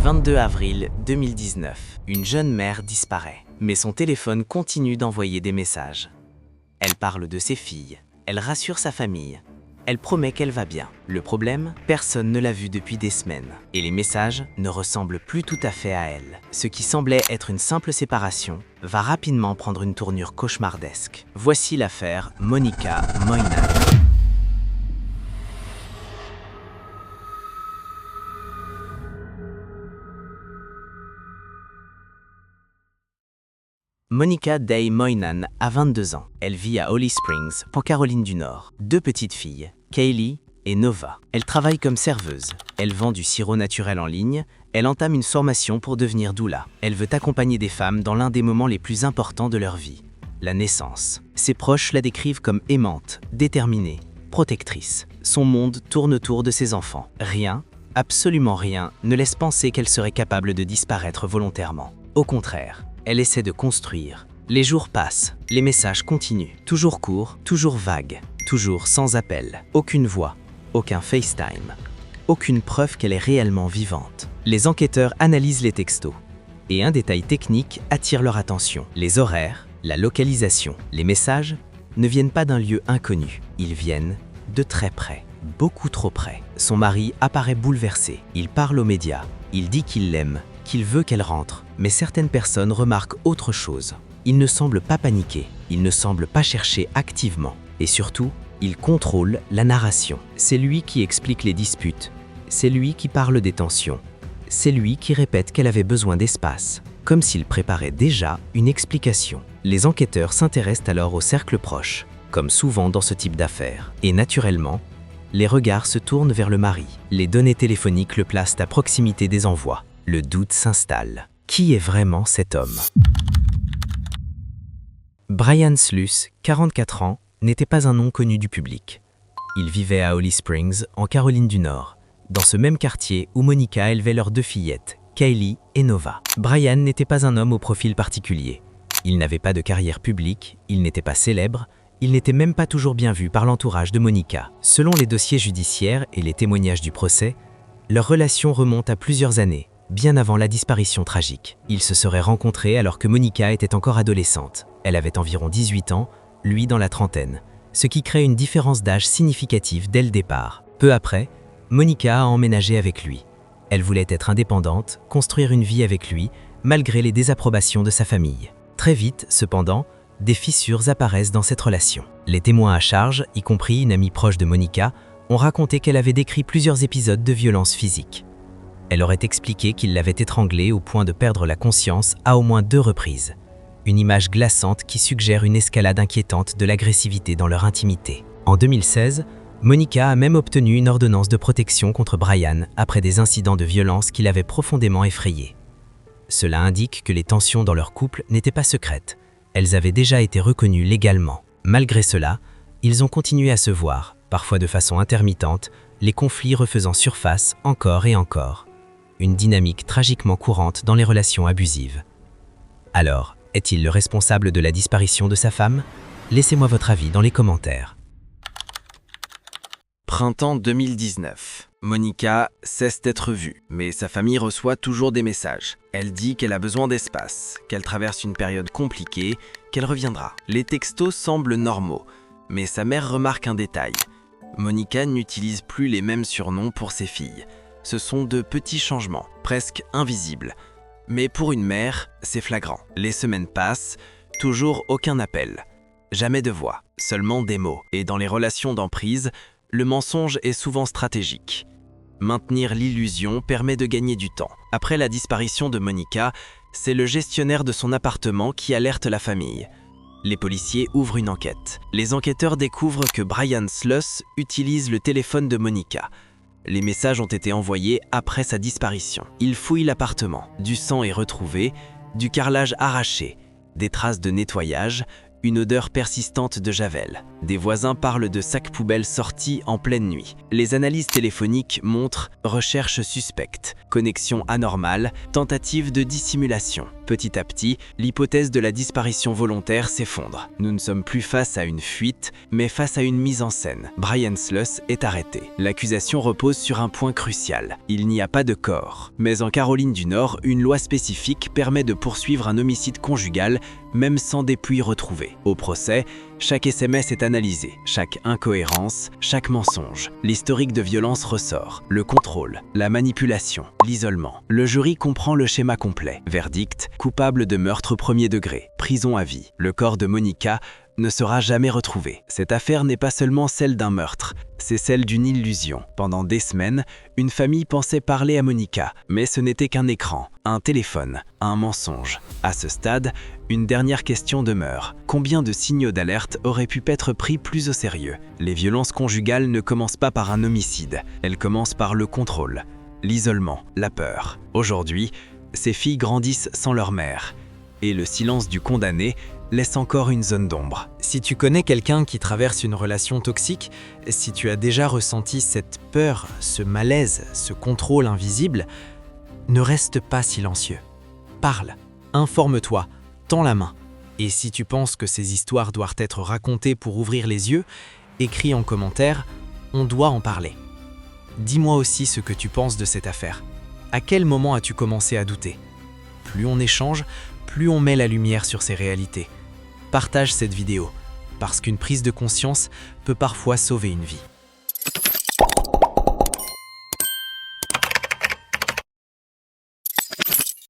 22 avril 2019, une jeune mère disparaît, mais son téléphone continue d'envoyer des messages. Elle parle de ses filles, elle rassure sa famille, elle promet qu'elle va bien. Le problème, personne ne l'a vue depuis des semaines, et les messages ne ressemblent plus tout à fait à elle. Ce qui semblait être une simple séparation va rapidement prendre une tournure cauchemardesque. Voici l'affaire Monica Moynan. Monica Day Moynan a 22 ans. Elle vit à Holly Springs, en Caroline du Nord. Deux petites filles, Kaylee et Nova. Elle travaille comme serveuse. Elle vend du sirop naturel en ligne. Elle entame une formation pour devenir doula. Elle veut accompagner des femmes dans l'un des moments les plus importants de leur vie, la naissance. Ses proches la décrivent comme aimante, déterminée, protectrice. Son monde tourne autour de ses enfants. Rien, absolument rien, ne laisse penser qu'elle serait capable de disparaître volontairement. Au contraire, elle essaie de construire. Les jours passent, les messages continuent. Toujours courts, toujours vagues, toujours sans appel. Aucune voix, aucun FaceTime, aucune preuve qu'elle est réellement vivante. Les enquêteurs analysent les textos. Et un détail technique attire leur attention. Les horaires, la localisation. Les messages ne viennent pas d'un lieu inconnu. Ils viennent de très près, beaucoup trop près. Son mari apparaît bouleversé. Il parle aux médias. Il dit qu'il l'aime, qu'il veut qu'elle rentre. Mais certaines personnes remarquent autre chose. Il ne semble pas paniquer, il ne semble pas chercher activement. Et surtout, il contrôle la narration. C'est lui qui explique les disputes, c'est lui qui parle des tensions, c'est lui qui répète qu'elle avait besoin d'espace, comme s'il préparait déjà une explication. Les enquêteurs s'intéressent alors au cercle proche, comme souvent dans ce type d'affaires. Et naturellement, les regards se tournent vers le mari. Les données téléphoniques le placent à proximité des envois. Le doute s'installe. Qui est vraiment cet homme? Brian Sluss, 44 ans, n'était pas un nom connu du public. Il vivait à Holly Springs, en Caroline du Nord, dans ce même quartier où Monica élevait leurs deux fillettes, Kaylee et Nova. Brian n'était pas un homme au profil particulier. Il n'avait pas de carrière publique, il n'était pas célèbre, il n'était même pas toujours bien vu par l'entourage de Monica. Selon les dossiers judiciaires et les témoignages du procès, leur relation remonte à plusieurs années, bien avant la disparition tragique. Ils se seraient rencontrés alors que Monica était encore adolescente. Elle avait environ 18 ans, lui dans la trentaine, ce qui crée une différence d'âge significative dès le départ. Peu après, Monica a emménagé avec lui. Elle voulait être indépendante, construire une vie avec lui, malgré les désapprobations de sa famille. Très vite, cependant, des fissures apparaissent dans cette relation. Les témoins à charge, y compris une amie proche de Monica, ont raconté qu'elle avait décrit plusieurs épisodes de violence physique. Elle aurait expliqué qu'il l'avait étranglée au point de perdre la conscience à au moins 2 reprises. Une image glaçante qui suggère une escalade inquiétante de l'agressivité dans leur intimité. En 2016, Monica a même obtenu une ordonnance de protection contre Brian après des incidents de violence qui l'avaient profondément effrayée. Cela indique que les tensions dans leur couple n'étaient pas secrètes. Elles avaient déjà été reconnues légalement. Malgré cela, ils ont continué à se voir, parfois de façon intermittente, les conflits refaisant surface encore et encore. Une dynamique tragiquement courante dans les relations abusives. Alors, est-il le responsable de la disparition de sa femme? Laissez-moi votre avis dans les commentaires. Printemps 2019. Monica cesse d'être vue, mais sa famille reçoit toujours des messages. Elle dit qu'elle a besoin d'espace, qu'elle traverse une période compliquée, qu'elle reviendra. Les textos semblent normaux, mais sa mère remarque un détail. Monica n'utilise plus les mêmes surnoms pour ses filles. Ce sont de petits changements, presque invisibles. Mais pour une mère, c'est flagrant. Les semaines passent, toujours aucun appel. Jamais de voix, seulement des mots. Et dans les relations d'emprise, le mensonge est souvent stratégique. Maintenir l'illusion permet de gagner du temps. Après la disparition de Monica, c'est le gestionnaire de son appartement qui alerte la famille. Les policiers ouvrent une enquête. Les enquêteurs découvrent que Brian Sluss utilise le téléphone de Monica. Les messages ont été envoyés après sa disparition. Ils fouillent l'appartement. Du sang est retrouvé, du carrelage arraché, des traces de nettoyage, une odeur persistante de javel. Des voisins parlent de sacs poubelles sortis en pleine nuit. Les analyses téléphoniques montrent recherche suspecte, connexion anormale, tentative de dissimulation. Petit à petit, l'hypothèse de la disparition volontaire s'effondre. Nous ne sommes plus face à une fuite, mais face à une mise en scène. Brian Sluss est arrêté. L'accusation repose sur un point crucial. Il n'y a pas de corps. Mais en Caroline du Nord, une loi spécifique permet de poursuivre un homicide conjugal, même sans dépouille retrouvée. Au procès, chaque SMS est analysé, chaque incohérence, chaque mensonge. L'historique de violence ressort, le contrôle, la manipulation, l'isolement. Le jury comprend le schéma complet. Verdict, coupable de meurtre premier degré, prison à vie. Le corps de Monica ne sera jamais retrouvé. Cette affaire n'est pas seulement celle d'un meurtre, c'est celle d'une illusion. Pendant des semaines, une famille pensait parler à Monica, mais ce n'était qu'un écran, un téléphone, un mensonge. À ce stade, une dernière question demeure. Combien de signaux d'alerte auraient pu être pris plus au sérieux? Les violences conjugales ne commencent pas par un homicide, elles commencent par le contrôle, l'isolement, la peur. Aujourd'hui, ces filles grandissent sans leur mère, et le silence du condamné laisse encore une zone d'ombre. Si tu connais quelqu'un qui traverse une relation toxique, si tu as déjà ressenti cette peur, ce malaise, ce contrôle invisible, ne reste pas silencieux. Parle, informe-toi, tends la main. Et si tu penses que ces histoires doivent être racontées pour ouvrir les yeux, écris en commentaire « On doit en parler ». Dis-moi aussi ce que tu penses de cette affaire. À quel moment as-tu commencé à douter? Plus on échange, plus on met la lumière sur ces réalités. Partage cette vidéo, parce qu'une prise de conscience peut parfois sauver une vie.